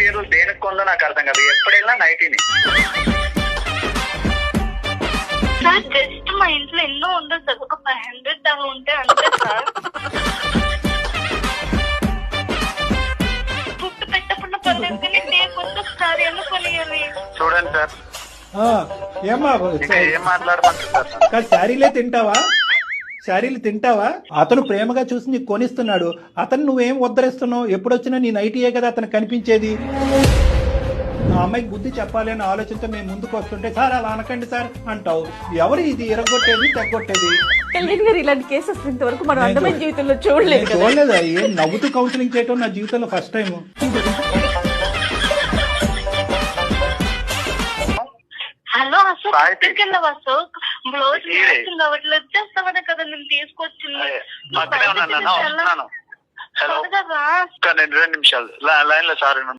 చీరలు దేనికి కొందో నాకు అర్థం కాదు. ఎప్పుడు వెళ్ళినా నైటీని. సార్ జస్ట్ మా ఇంట్లో ఎన్నో ఉండదు సార్, ఒక 500 దాకా ఉంటే అంతే సార్. ఫుడ్ పెట్టకుండా పర్లేదు కానీ లేకపోతే ఒకసారి కొనియాలి. చూడండి సార్, ఏమా ఇంకా ఏం మాట్లాడమంటారు సార్? శారీలు తింటావా? అతను ప్రేమగా చూసి నీకు కొనిస్తున్నాడు, అతను నువ్వేం ఉద్ధరిస్తున్నావు? ఎప్పుడొచ్చినా నీ నైటీయే కదా అతను కనిపించేది. ఆ అమ్మాయికి బుద్ధి చెప్పాలి అనే ఆలోచనతో మేము ముందుకు వస్తుంటే సార్ అలా అనకండి సార్ అంటావు. ఎవరు ఇది ఎరగొట్టేది తెగొట్టేది? కళ్యాణ్ గారు ఇలాంటి కేసెస్ ఇంతవరకు మనం అందమైన జీవితంలో చూడలేదు. చూడలేదా? ఏం నవ్వుతూ కౌన్సిలింగ్ చేయటం నా జీవితంలో ఫస్ట్ టైం. హలో అసలు ఎక్కడికి వెళ్ళావా సార్? బ్లౌజ్ కావట్లేదు, వచ్చేస్తావనే కదా నేను తీసుకొచ్చింది. పక్కనే ఉన్నాను. హలో, నేను 2 నిమిషాలు లైన్ లో సార్.